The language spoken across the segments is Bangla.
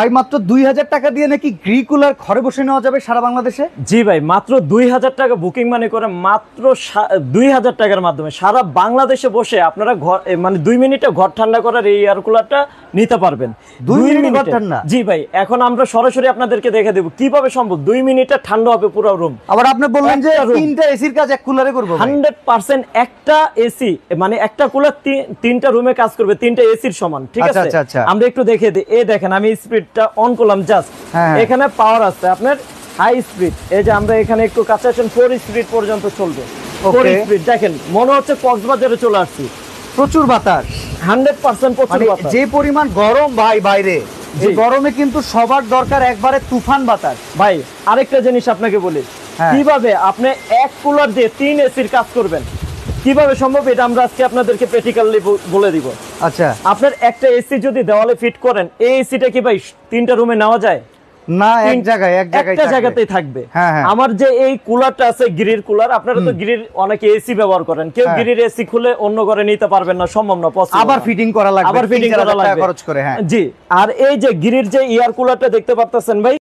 ভাই মাত্র 2000 টাকা দিয়ে নাকি গ্রি কুলার ঘরে বসে নেওয়া যাবে সারা বাংলাদেশে? জি ভাই, মাত্র 2000 টাকা বুকিং মানি করে মাত্র 2000 টাকার মাধ্যমে সারা বাংলাদেশে বসে আপনারা মানে 2 মিনিটে ঘর ঠান্ডা করার এই এয়ার কুলারটা নিতে পারবেন। 2 মিনিটে ঘর ঠান্ডা? জি ভাই, এখন আমরা সরাসরি আপনাদেরকে দেখে দেব কিভাবে সম্ভব 2 মিনিটে ঠান্ডা হবে পুরো রুম। আবার আপনি বললেন যে তিনটা এসির কাজ এক কুলারে করব। 100% একটা এসি মানে একটা কুলার তিনটা রুমে কাজ করবে, তিনটা এসির সমান। ঠিক আছে, আমরা একটু দেখে দিই। এই দেখেন আমি স্পিডটা অন করলাম জাস্ট, এখানে পাওয়ার আছে আপনার হাই স্পিড। এই যে আমরা এখানে একটু কাছে আসেন, 4 স্পিড পর্যন্ত চলবে। 4 স্পিড দেখেন, মনে হচ্ছে কক্সবাজারে চলে আসছি। প্রচুর বাতাস, 100% প্রচুর বাতাস। যে পরিমাণ গরম ভাই বাইরে, এই গরমে কিন্তু সবার দরকার একবারে তুফান বাতাস। ভাই আরেকটা জিনিস আপনাকে বলি, কিভাবে আপনি এক কুলার দিয়ে 3 এসির কাজ করবেন, কিভাবে সম্ভব এটা আমরা আজকে আপনাদেরকে প্র্যাকটিক্যালি বলে দিব। আচ্ছা, আপনার একটা এসি যদি দেওয়ালে ফিট করেন, এই এসিটা কি ভাই তিনটা রুমে নেওয়া যায় না? এক জায়গাতেই থাকবে। আমার যে এই কুলারটা আছে গ্রির কুলার, আপনারা তো গ্রির অনেকে এসি ব্যবহার করেন, কেউ গ্রির এসি খুলে অন্য ঘরে নিতে পারবেন না, সম্ভব না, আবার ফিটিং করা লাগবে খরচ করে। জি, আর এই যে গ্রির যে এয়ার কুলারটা দেখতে পাচ্ছেন ভাই,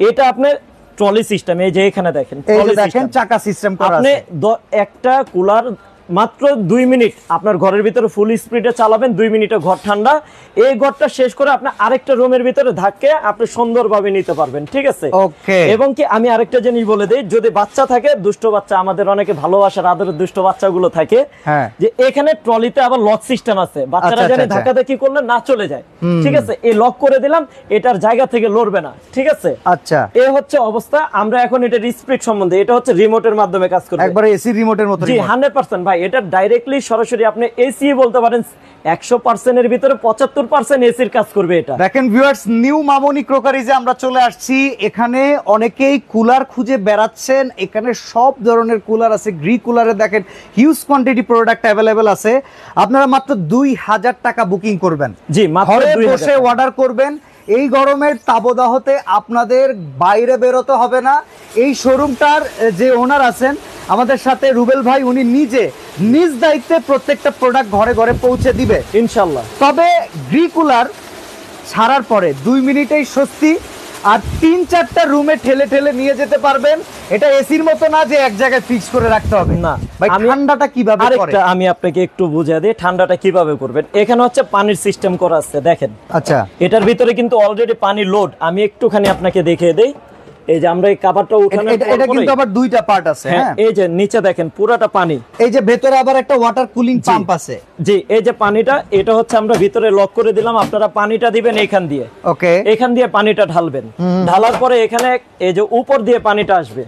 এটা আপনার ট্রলি সিস্টেম। এই যে এখানে দেখেন চাকা সিস্টেম করা আছে। আপনি একটা কুলার মাত্র 2 মিনিট আপনার ঘরের ভিতরে ফুল স্পিডে চালাবেন, 2 মিনিটে ঘর ঠান্ডা। এই ঘরটা শেষ করে আপনি আরেকটা রুমের ভিতরে ধাক্কে আপনি সুন্দরভাবে নিতে পারবেন। ঠিক আছে, এবং কি আমি আরেকটা জিনিস বলে দেই, যদি বাচ্চা থাকে, দুষ্ট বাচ্চা, আমাদের অনেকে ভালোবাসার আদরের দুষ্ট বাচ্চাগুলো থাকে, যে এখানে ট্রলিতে আবার লক সিস্টেম আছে, বাচ্চারা জানে ধাক্কা ধাক্কি করলে না চলে যায়। ঠিক আছে, এই লক করে দিলাম, এটার জায়গা থেকে লড়বে না। ঠিক আছে, আচ্ছা, এই হচ্ছে অবস্থা। আমরা এখন এটার স্পিড সম্বন্ধে, এটা হচ্ছে রিমোটের মাধ্যমে কাজ করবে, একবারে এসি রিমোটের মতো। জি 100% ভাই, এটা ডাইরেক্টলি সরাসরি আপনি এসি বলতে পারেন। 100% এর ভিতরে 75% এসির কাজ করবে এটা। দেখেন ভিউয়ার্স, নিউ মামনি ক্রোকারিজে আমরা চলে আসছি। এখানে অনেকেই কুলার খুঁজে বেড়াচ্ছেন, এখানে সব ধরনের কুলার আছে। গ্রি কুলারে দেখেন হিউজ কোয়ান্টিটি প্রোডাক্ট অ্যাভেলেবেল আছে। আপনারা মাত্র 2000 টাকা বুকিং করবেন। জি, মাত্র 2000 বসে অর্ডার করবেন। এই গরমের তাবদাহতে আপনাদের বাইরে বেরোতে হবে না। এই শোরুমটার যে ওনার আছেন আমাদের সাথে রুবেল ভাই, উনি নিজ দায়িত্বে প্রত্যেকটা প্রোডাক্ট ঘরে ঘরে পৌঁছে দিবে ইনশাল্লাহ। তবে গ্রি কুলার ছাড়ার পরে 2 মিনিটেই স্বস্তি, আর 3-4টা রুমে ঠেলে ঠেলে নিয়ে যেতে পারবেন। এটা এসির মতো না যে এক জায়গায় ফিক্স করে রাখতে হবে না। ভাই ঠান্ডাটা কিভাবে করে? আরেকটা আমি আপনাকে একটু বুঝিয়ে দিই, ঠান্ডাটা কিভাবে করবেন। এখানে হচ্ছে পানির সিস্টেম করা আছে, দেখেন। আচ্ছা, এটার ভিতরে কিন্তু অলরেডি পানি লোড। আমি একটুখানি আপনাকে দেখিয়ে দেই। এই যে আমরা এই কভারটা উঠানোর পর এটা কিন্তু আবার দুইটা পার্ট আছে। হ্যাঁ, এই যে নিচে দেখেন পুরোটা পানি, এই যে ভেতরে আবার একটা ওয়াটার কুলিং পাম্প আছে। জি, এই যে পানিটা, এটা হচ্ছে আমরা ভিতরে লক করে দিলাম। আপনারা পানিটা দিবেন এখান দিয়ে, ওকে, এখান দিয়ে পানিটা ঢালবেন। ঢালার পরে এখানে এই যে উপর দিয়ে পানিটা আসবে।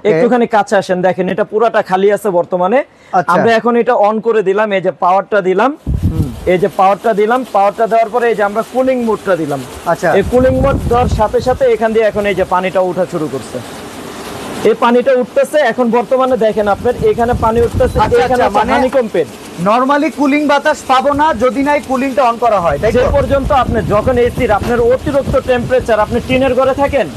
একটুখানি কাছে আসেন, দেখেন এটা পুরোটা খালি আছে বর্তমানে। আমরা এখন এটা অন করে দিলাম, এই যে পাওয়ারটা দিলাম, এই যে পাওয়ারটা দিলাম। পাওয়ারটা দেওয়ার পরে এই যে আমরা কুলিং মোডটা দিলাম। আচ্ছা, এই কুলিং মোড দেওয়ার সাথে সাথে এখান দিয়ে এখন এই যে পানিটা ওঠা শুরু করছে। এই পানিটা উঠতেছে এখন বর্তমানে, দেখেন আপনার এখানে পানি উঠতেছে। এখানে হানিকম পেড, নরমালি কুলিং বাতাস পাবো না যদি নাই কুলিংটা অন করা হয়। তাই যে পর্যন্ত আপনি যখন এসির আপনার অতিরিক্ত টেম্পারেচার, আপনি টিনের ঘরে থাকেন,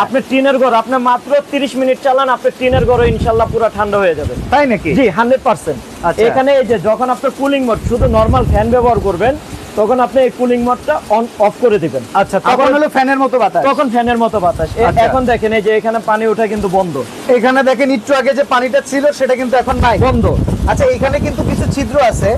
আপনি টিনের ঘর আপনি মাত্র 30 মিনিট চালান, আপনার টিনের ঘরে ইনশাআল্লাহ পুরো ঠান্ডা হয়ে যাবে। তাই নাকি? জি 100%। এখানে এই যে যখন আপনি কুলিং মোড শুধু নরমাল ফ্যান ব্যবহার করবেন, তখন আপনি এই কুলিং মোডটা অন অফ করে দিবেন। আচ্ছা, তখন হলো ফ্যানের মতো বাতাস। তখন ফ্যানের মতো বাতাস। এখন দেখেন এই যে এখানে পানি ওঠা কিন্তু বন্ধ। এখানে দেখেন একটু আগে যে পানিটা ছিল সেটা কিন্তু এখন নাই, বন্ধ। আচ্ছা, এখানে কিন্তু কিছু ছিদ্র আছে।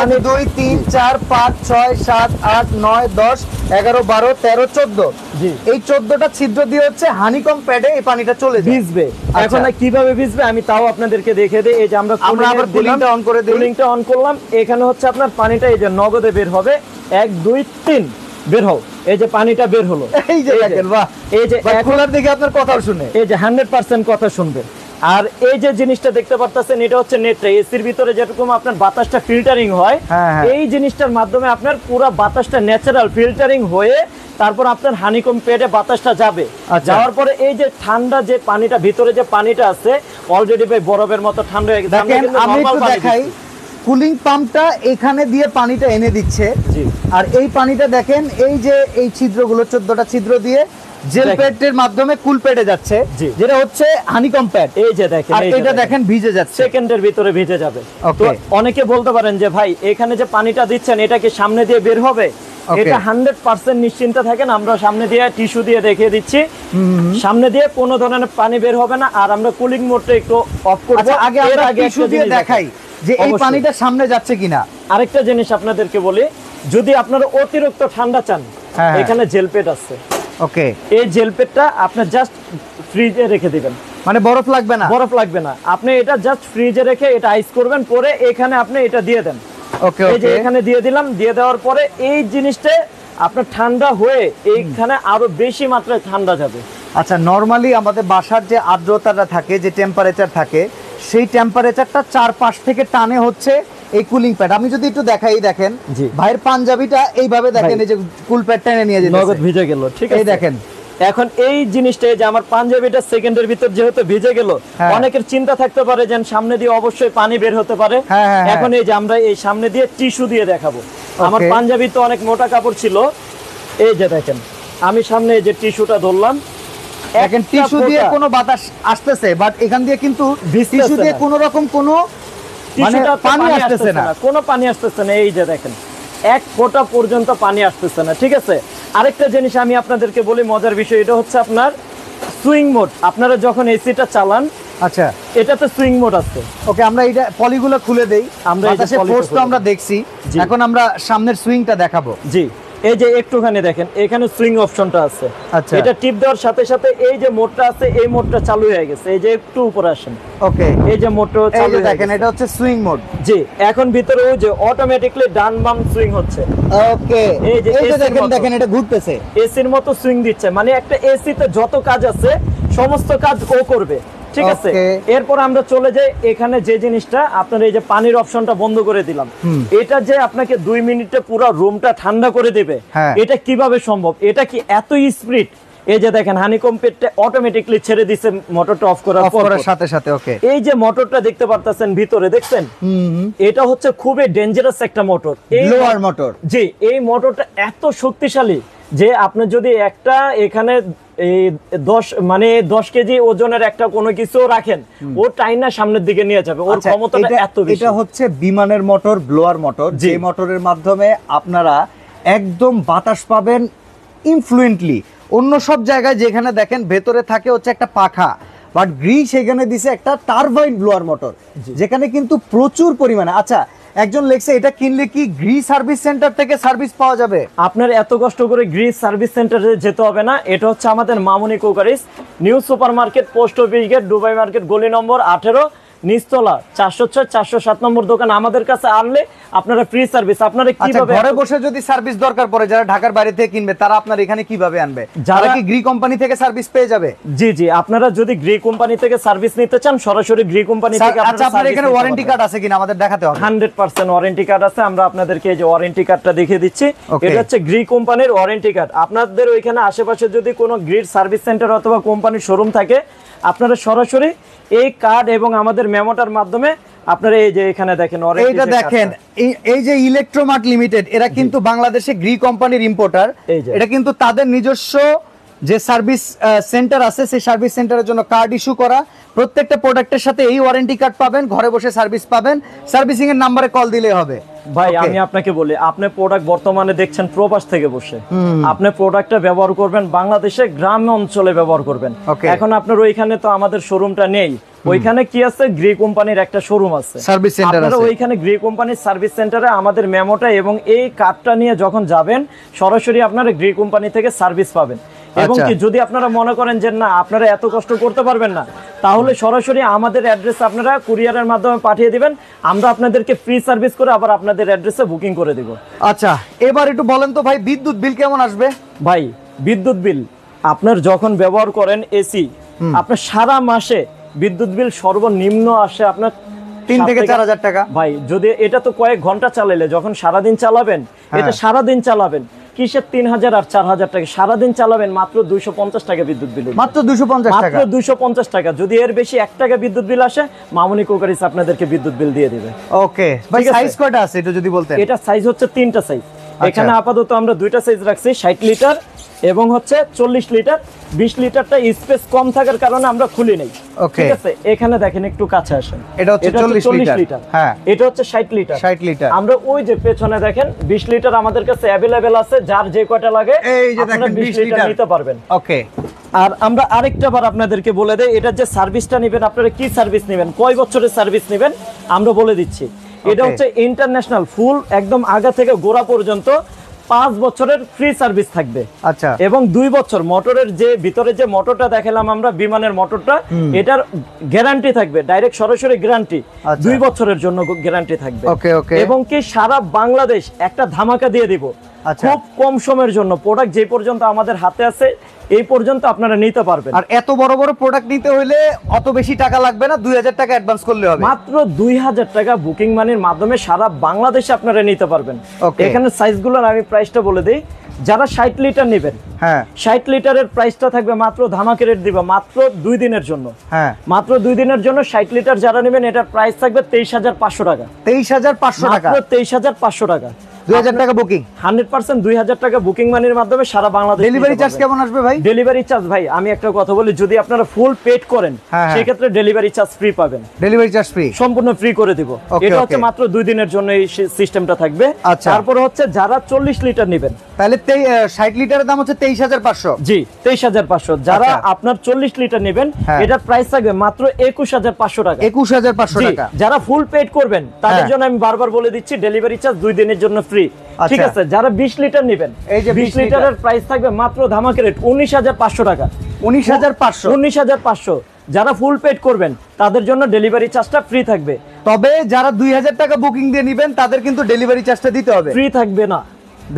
1 2 3 4 5 6 7 8 9 10 11 12 13 14। জি, এই 14টা ছিদ্র দিয়ে হচ্ছে হানিকম প্যাডে এই পানিটা চলে যায়, ভিজবে। এখন কিভাবে ভিজবে আমি তাও আপনাদেরকে দেখে দেই। এই যে আমরা আবার কুলিংটা অন করে দিই, কুলিংটা অন করলাম। এখানে হচ্ছে আপনার পানিটা এই যে নগদে বের হবে, 1 2 3 বের হও। এই যে পানিটা বের হলো, এই যে দেখেন, বাহ, এই যে কুলার দিকে আপনার কথা শুনে এই যে 100% কথা শুনবে। আর এই যে জিনিসটা দেখতে পারতেছেন, এটা হচ্ছে নেটটা। এসির ভিতরে যেরকম আপনার বাতাসটা ফিল্টারিং হয়, এই জিনিসটার মাধ্যমে আপনার পুরো বাতাসটা ন্যাচারাল ফিল্টারিং হয়ে তারপর আপনার হানিকম পেডে বাতাসটা যাবে। যাওয়ার পরে এই যে ঠান্ডা যে পানিটা, ভিতরে যে পানিটা আছে অলরেডি ভাই বরফের মতো ঠান্ডা হয়ে গেছে। আমি একটু দেখাই, কুলিং পাম্পটা এখানে দিয়ে পানিটা এনে দিচ্ছে। আর এই পানিটা দেখেন, এই যে এই ছিদ্রগুলো 14টা ছিদ্র দিয়ে জেল প্যাডের মাধ্যমে কুল প্যাডে যাচ্ছে, যেটা হচ্ছে হানিকম প্যাড। এই যে দেখেন, আর এটা দেখেন ভিজে যাচ্ছে, সেকেন্ডের ভিতরে ভিজে যাবে। তো অনেকে বলতে পারেন যে ভাই এখানে যে পানিটা দিচ্ছেন এটা কি সামনে দিয়ে বের হবে? এটা 100% নিশ্চিন্ত থাকেন, আমরা সামনে দিয়ে টিস্যু দিয়ে দেখিয়ে দিচ্ছি, সামনে দিয়ে কোনো ধরনের পানি বের হবে না। আর আমরা কুলিং মোডটা একটু অফ করব। আগে আমরা টিস্যু দিয়ে দেখাই যে এই পানিটা সামনে যাচ্ছে কিনা। আরেকটা জিনিস আপনাদেরকে বলি, যদি আপনারা অতিরিক্ত ঠান্ডা চান, এখানে জেল পেট আছে। ওকে, এই জেল পেটটা আপনি জাস্ট ফ্রিজে রেখে দিবেন, মানে বরফ লাগবে না, বরফ লাগবে না। আপনি এটা জাস্ট ফ্রিজে রেখে এটা আইস করবেন, পরে এখানে আপনি এটা দিয়ে দেন। ওকে, এই যে এখানে দিয়ে দিলাম, দিয়ে দেওয়ার পরে এই জিনিসটা আপনার ঠান্ডা হয়ে এইখানে আরো বেশি মাত্রায় ঠান্ডা যাবে। আচ্ছা, নরমালি আমাদের বাসার যে আর্দ্রতাটা থাকে, যে টেম্পারেচার থাকে, সেই টেম্পারেচারটা 4-5 থেকে টানে হচ্ছে এই কুলিং প্যাড। আমি যদি একটু দেখাই, দেখেন ভাইয়ের পাঞ্জাবিটা এইভাবে দেখেন, এই যে কুল প্যাড টেনে নিয়ে যেতে নগদ ভিজে গেল। ঠিক আছে, দেখেন এখন এই জিনিসটা যে আমার পাঞ্জাবিটা সেকেন্ডের ভিতর যেহেতু ভিজে গেল, অনেকের চিন্তা থাকতে পারে যে সামনে দিয়ে অবশ্যই পানি বের হতে পারে। এখন এই যে আমরা এই সামনে দিয়ে টিস্যু দিয়ে দেখাবো। আমার পাঞ্জাবি তো অনেক মোটা কাপড় ছিল, এই যে দেখেন আমি সামনে এই যে টিস্যুটা ধরলাম, দেখেন টিস্যু দিয়ে কোনো বাতাস আসতেছে, বাট এখান দিয়ে কিন্তু টিস্যু দিয়ে কোনো রকম কোনো পানি আসতেছে না, কোনো পানি আসতেছে না। এই যে দেখেন এক ফোঁটা পর্যন্ত পানি আসতেছে না। ঠিক আছে, আরেকটা জিনিস আমি আপনাদেরকে বলি, মজার বিষয়, এটা হচ্ছে আপনার সুইং মোড। আপনারা যখন এসিটা চালান, আচ্ছা এটাতে সুইং মোড আছে। ওকে, আমরা এটা পলিগুলো খুলে দেই, আমরা বাতাসের ফোর্সটা আমরা দেখছি। এখন আমরা সামনের সুইংটা দেখাবো। জি, এই যে একটুখানি দেখেন এখানে সুইং অপশনটা আছে। আচ্ছা, এটা টিপ দেওয়ার সাথে সাথে এই যে মোডটা আছে, এই মোডটা চালু হয়ে গেছে। এই যে একটু উপরে আসেন, ওকে, এই যে মোডটা চালু হয়ে দেখেন, এটা হচ্ছে সুইং মোড। জি, এখন ভিতরে ওই যে অটোমেটিক্যালি ডান বাম সুইং হচ্ছে। ওকে, এই যে দেখেন এটা ঘুরতেছে, এসির মতো সুইং দিচ্ছে। মানে একটা এসিতে যত কাজ আছে সমস্ত কাজ ও করবে। ঠিক আছে, এরপর আমরা চলে যাই এখানে যে জিনিসটা আপনার এই যে পানির অপশনটা বন্ধ করে দিলাম, এটা যে আপনাকে 2 মিনিটে পুরো রুমটা ঠান্ডা করে দিবে, এটা কিভাবে সম্ভব? এটা কি এত স্পিড? এই যে দেখেন হানিকম পেটটা অটোমেটিক্যালি ছেড়ে দিছে মোটরটা অফ করার সাথে সাথে। ওকে, এই যে মোটরটা দেখতে পারতেছেন ভিতরে, দেখছেন এটা হচ্ছে খুবই ডেঞ্জারাস একটা মোটর, এই ব্লোয়ার মোটর। জি, এই মোটরটা এত শক্তিশালী যে আপনি যদি একটা এখানে এই 10 কেজি ওজনের একটা কোনো কিছু রাখেন, ও টাইনা সামনের দিকে নিয়ে যাবে, ওর ক্ষমতাটা এত বেশি। এটা হচ্ছে বিমানের মোটর, ব্লোয়ার মোটর, যে মোটরের মাধ্যমে আপনারা একদম বাতাস পাবেন ইনফ্লুয়েন্টলি। অন্য সব জায়গায় যেখানে দেখেন ভেতরে থাকে হচ্ছে একটা পাখা, বাট সেখানে দিছে একটা টারবাইন ব্লোয়ার মোটর, যেখানে কিন্তু প্রচুর পরিমাণে। আচ্ছা, একজন লেখছে এটা কিনলে কি সার্ভিস সেন্টার থেকে সার্ভিস পাওয়া যাবে? আপনার এত কষ্ট করে সার্ভিস সেন্টারে যেতে হবে না। এটা হচ্ছে আমাদের Mamuni cookeries, new super market, post office gate, Dubai market, গলি নম্বর 18, নিচতলা 406-407 নম্বর দোকান। আমাদের কাছে আনলে আপনারা ফ্রি সার্ভিস। আপনারা কিভাবে ঘরে বসে যদি সার্ভিস দরকার পড়ে, যারা ঢাকার বাইরে থেকে কিনবে, তারা আপনার এখানে কিভাবে আনবে? যারা কি কোম্পানি থেকে সার্ভিস পেয়ে যাবে? জি জি, আপনারা যদি কোম্পানি থেকে সার্ভিস নিতে চান, সরাসরি কোম্পানি থেকে আচ্ছা, আপনার এখানে ওয়ারেন্টি কার্ড আছে কিনা আমাদের দেখাতে হবে। 100% ওয়ারেন্টি কার্ড আছে। আমরা আপনাদেরকে এই যে ওয়ারেন্টি কার্ডটা দেখিয়ে দিচ্ছি। এটা হচ্ছে কোম্পানির ওয়ারেন্টি কার্ড। আপনাদের ওইখানে আশেপাশে যদি কোনো সার্ভিস সেন্টার অথবা কোম্পানির শোরুম থাকে, আপনারা সরাসরি এই কার্ড এবং আমাদের মেমোটার মাধ্যমে আপনারা এই যে এখানে দেখেন, এইটা দেখেন, এই যে ইলেকট্রোমার্ট লিমিটেড, এরা কিন্তু বাংলাদেশে কোম্পানির ইম্পোর্টার। এটা কিন্তু তাদের নিজস্ব যে সার্ভিস সেন্টার আছে, সেই সার্ভিস সেন্টারের জন্য কার্ড ইস্যু করা। প্রত্যেকটা প্রোডাক্টের সাথে এই ওয়ারেন্টি কার্ড পাবেন, ঘরে বসে সার্ভিস পাবেন। সার্ভিসিং এর নম্বরে কল দিলেই হবে। ভাই আমি আপনাকে বলি, আপনি প্রোডাক্ট বর্তমানে দেখছেন প্রবাস থেকে বসে, আপনি প্রোডাক্টটা ব্যবহার করবেন বাংলাদেশে গ্রাম অঞ্চলে ব্যবহার করবেন। এখন আপনার ওইখানে তো আমাদের শোরুমটা নেই, ওইখানে কি আছে, কোম্পানির একটা শোরুম আছে, সার্ভিস সেন্টার আছে। ওইখানে কোম্পানির সার্ভিস সেন্টারে আমাদের মেমোটা এবং এই কার্ডটা নিয়ে যখন যাবেন, সরাসরি আপনারা কোম্পানি থেকে সার্ভিস পাবেন। এবং কি যদি আপনারা মনে করেন যে না আপনারা এত কষ্ট করতে পারবেন না, তাহলে সরাসরি আমাদের অ্যাড্রেস আপনারা কুরিয়ারের মাধ্যমে পাঠিয়ে দিবেন, আমরা আপনাদেরকে ফ্রি সার্ভিস করে আবার আপনাদের অ্যাড্রেসে বুকিং করে দিব। আচ্ছা, এবার একটু বলেন তো ভাই, বিদ্যুৎ বিল কেমন আসবে? ভাই বিদ্যুৎ বিল আপনার যখন ব্যবহার করেন এসি, আপনার সারা মাসে বিদ্যুৎ বিল সর্বনিম্ন আসে আপনার 3 থেকে 4,000 টাকা। ভাই যদি এটা তো কয়েক ঘন্টা চালাইলে, যখন সারাদিন চালাবেন, এটা সারাদিন চালাবেন, কিসের 3,000 আর 4,000 টাকা? সারাদিন চালাবেন মাত্র 250 টাকা বিদ্যুৎ বিল, মাত্র 250 টাকা, মাত্র 250 টাকা। যদি এর বেশি 1 টাকা বিদ্যুৎ বিল আসে, মামুনি কুকারিজ আপনাদেরকে বিদ্যুৎ বিল দিয়ে দিবে। ওকে ভাই, সাইজ কয়টা আছে এটা যদি বলতেন? এটা সাইজ হচ্ছে 3টা সাইজ। এখানে আপাতত আমরা 2টা সাইজ রাখছি, 60 লিটার এবং হচ্ছে 40 লিটার। 20 লিটারটা স্পেস কম থাকার কারণে আমরা খুলি নাই। ঠিক আছে, এখানে দেখেন একটু কাছে আসেন, এটা হচ্ছে 40 লিটার। হ্যাঁ, এটা হচ্ছে 60 লিটার। 60 লিটার। আমরা ওই যে পেছনে দেখেন 20 লিটার আমাদের কাছে अवेलेबल আছে, যার যে কয়টা লাগে এই যে দেখেন 20 লিটার নিতে পারবেন। ওকে। আর আমরা আরেকটা বার আপনাদেরকে বলে দেই, এটা যে সার্ভিসটা নেবেন, আপনারা কি সার্ভিস নেবেন, কয় বছরের সার্ভিস নেবেন আমরা বলে দিচ্ছি। এটা হচ্ছে ইন্টারন্যাশনাল ফুল, একদম আগা থেকে গোড়া পর্যন্ত 5 বছরের ফ্রি সার্ভিস থাকবে। আচ্ছা। এবং 2 বছর মোটরের যে ভিতরে যে মোটরটা দেখালাম আমরা, বিমানের মোটরটা, এটার গ্যারান্টি থাকবে, ডাইরেক্ট সরাসরি গ্যারান্টি 2 বছরের জন্য গ্যারান্টি থাকবে। ওকে ওকে। এবং কি সারা বাংলাদেশ একটা ধামাকা দিয়ে দিব খুব কম সময়ের জন্য। প্রোডাক্ট যে পর্যন্ত আমাদের হাতে আছে এই পর্যন্ত আপনারা নিতে পারবেন। আর এত বড় বড় প্রোডাক্ট নিতে হলে অত বেশি টাকা লাগবে না, 2000 টাকা অ্যাডভান্স করলে হবে। মাত্র 2000 টাকা বুকিং মানির মাধ্যমে সারা বাংলাদেশে আপনারা নিতে পারবেন। এখানে সাইজগুলোর আমি প্রাইসটা বলে দিই। যারা 60 লিটার নেবেন, হ্যাঁ 60 লিটারের প্রাইসটা থাকবে মাত্র ধামাকা রেট দিব মাত্র 2 দিনের জন্য। হ্যাঁ, মাত্র 2 দিনের জন্য 60 লিটার যারা নেবেন, এটার প্রাইস থাকবে 23500 টাকা। 23500 টাকা, মাত্র 23500 টাকা। 2000 টাকা বুকিং, 100% 2000 টাকা বুকিং মানির মাধ্যমে সারা বাংলাদেশ। ডেলিভারি চার্জ কেমন আসবে ভাই? ডেলিভারি চার্জ ভাই আমি একটা কথা বলি, যদি আপনারা ফুল পেড করেন সেই ক্ষেত্রে ডেলিভারি চার্জ ফ্রি পাবেন। ডেলিভারি চার্জ ফ্রি, সম্পূর্ণ ফ্রি করে দিব। এটা হচ্ছে মাত্র 2 দিনের জন্য এই সিস্টেমটা থাকবে। তারপর হচ্ছে যারা 40 লিটার নেবেন, তাহলে 60 লিটারের দাম হচ্ছে 23500। জি 23500। যারা আপনার 40 লিটার নেবেন, এটার প্রাইস থাকবে মাত্র 21500 টাকা। 21500 টাকা। যারা ফুল পেড করবেন তাদের জন্য আমি বারবার বলে দিচ্ছি, ডেলিভারি চার্জ 2 দিনের জন্য ফ্রি। ঠিক আছে, যারা 20 লিটার নেবেন, এই যে 20 লিটারের প্রাইস থাকবে মাত্র ধামাকা রেট 19500 টাকা। 19500। যারা ফুল পেড করবেন তাদের জন্য ডেলিভারি চার্জটা ফ্রি থাকবে। তবে যারা 2000 টাকা বুকিং দিয়ে নেবেন তাদের কিন্তু ডেলিভারি চার্জটা দিতে হবে। ফ্রি থাকবে না,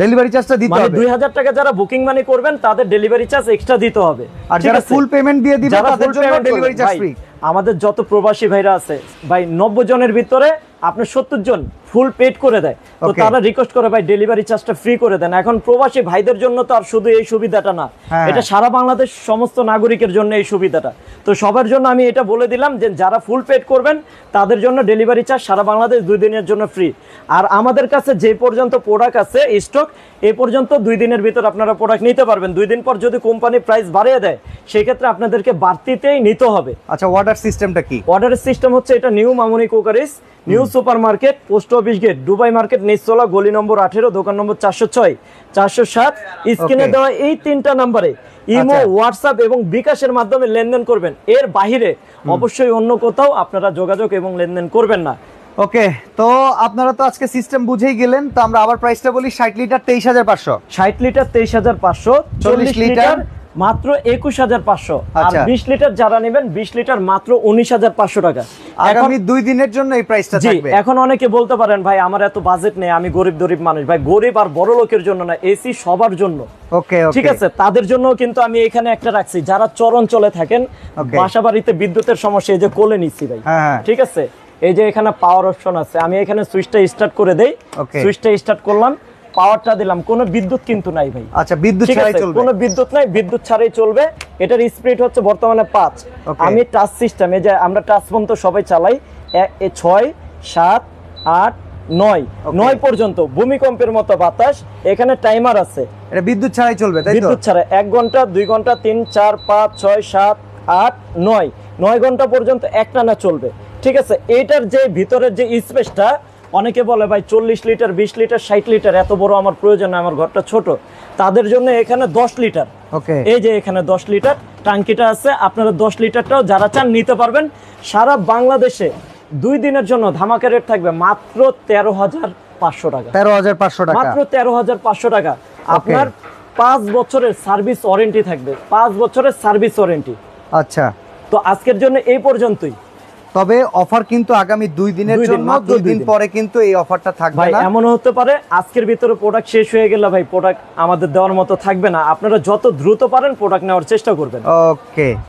ডেলিভারি চার্জটা দিতে হবে। 2000 টাকা যারা বুকিং মানি করবেন তাদের ডেলিভারি চার্জ এক্সট্রা দিতে হবে। আর যারা ফুল পেমেন্ট দিয়ে দিবেন তাদের জন্য ডেলিভারি চার্জ ফ্রি। আমাদের যত প্রবাসী ভাইরা আছে ভাই, 90 জনের ভিতরে আপনার 70 জন ফুল পেড করে দেয়। তো তারা রিকোয়েস্ট করে ভাই ডেলিভারি চার্জটা ফ্রি করে দেন। এখন প্রবাসী ভাইদের জন্য তো আর শুধু এই সুবিধাটা না, এটা সারা বাংলাদেশ সমস্ত নাগরিকের জন্য এই সুবিধাটা। তো সবার জন্য আমি এটা বলে দিলাম যে যারা ফুল পেড করবেন তাদের জন্য ডেলিভারি চার্জ সারা বাংলাদেশ 2 দিনের জন্য ফ্রি। আর আমাদের কাছে যে পর্যন্ত প্রোডাক্ট আছে স্টক, এই পর্যন্ত 2 দিনের ভিতর আপনারা প্রোডাক্ট নিতে পারবেন। 2 দিন পর যদি কোম্পানি প্রাইস বাড়িয়ে দেয় সেই ক্ষেত্রে আপনাদেরকে বাড়তিতেই নিতে হবে। আচ্ছা, অর্ডার সিস্টেমটা কি? অর্ডারের সিস্টেম হচ্ছে, এটা new Mamuni cookeries, new super market, post office gate, Dubai market, নিচতলা, গলি নম্বর 18, দোকান নম্বর 406, 407। স্ক্রিনে দেওয়া এই 3টা নম্বরে ইমো, হোয়াটসঅ্যাপ এবং বিকাশের মাধ্যমে লেনদেন করবেন। এর বাইরে অবশ্যই অন্য কোথাও আপনারা যোগাযোগ এবং লেনদেন করবেন না। ওকে, তো আপনারা তো আজকে সিস্টেম বুঝেই গেলেন। তো আমরা আবার প্রাইসটা বলি, 60 লিটার 23500, 60 লিটার 23500, 40 লিটার মাত্র 21500, আর 20 লিটার যারা নেবেন 20 লিটার মাত্র 19500 টাকা। আগামী 2 দিনের জন্য এই প্রাইসটা থাকবে। এখন অনেকে বলতে পারেন ভাই আমার এত বাজেট নেই, আমি গরিব মানুষ। ভাই গরিব আর বড় লোকের জন্য না, এসি সবার জন্য। ওকে, ঠিক আছে, তাদের জন্য কিন্তু আমি এখানে একটা রাখছি, যারা চরাঞ্চলে থাকেন, বাসাবাড়িতে বিদ্যুতের সমস্যা, এই যে কোলে নিচ্ছি ভাই, ঠিক আছে, এই যে এখানে পাওয়ার অপশন আছে, আমি এখানে সুইচটা স্টার্ট করে দেই। সুইচটা স্টার্ট করলাম, পাওয়ারটা দিলাম, কোনো বিদ্যুৎ কিন্তু নাই ভাই। আচ্ছা, বিদ্যুৎ ছাড়াই চলবে? কোনো বিদ্যুৎ নাই, বিদ্যুৎ ছাড়াই চলবে। এটার স্পিড হচ্ছে বর্তমানে 5। আমি টাচ সিস্টেম, এই যে আমরা টাচ ফোন তো সবাই চালাই, 6, 7, 8, 9 পর্যন্ত ভূমিকম্পের মতো বাতাস। এখানে টাইমার আছে, এটা বিদ্যুৎ ছাড়াই চলবে, তাই তো? বিদ্যুৎ ছাড়া 1 ঘন্টা, 2 ঘন্টা, 3, 4, 5, 6, 7, 8, 9 ঘন্টা পর্যন্ত একটানা চলবে। ঠিক আছে, এইটার যে ভিতরের যে স্পেসটা, অনেকে বলে ভাই 40 লিটার, 20 লিটার, 60 লিটার এত বড় আমার প্রয়োজন না, আমার ঘরটা ছোট। তাদের জন্য এখানে 10 লিটার, এই যে এখানে 10 লিটার টাঙ্কিটা আছে। আপনারা 10 লিটারটাও যারা চান নিতে পারবেন। সারা বাংলাদেশে 2 দিনের জন্য ধামাকা রেট থাকবে মাত্র 13500 টাকা। 13500 টাকা, মাত্র 13500 টাকা। আপনার 5 বছরের সার্ভিস ওয়ারেন্টি থাকবে, 5 বছরের সার্ভিস ওয়ারেন্টি। আচ্ছা, তো আজকের জন্য এই পর্যন্তই। তবে অফার কিন্তু আগামী 2 দিনের জন্য, 2 দিন পরে কিন্তু এই অফারটা থাকবে না। এমন হতে পারে আজকের ভিতরে প্রোডাক্ট শেষ হয়ে গেলে ভাই প্রোডাক্ট আমাদের দেওয়ার মতো থাকবে না। আপনারা যত দ্রুত পারেন প্রোডাক্ট নেওয়ার চেষ্টা করবেন। ওকে।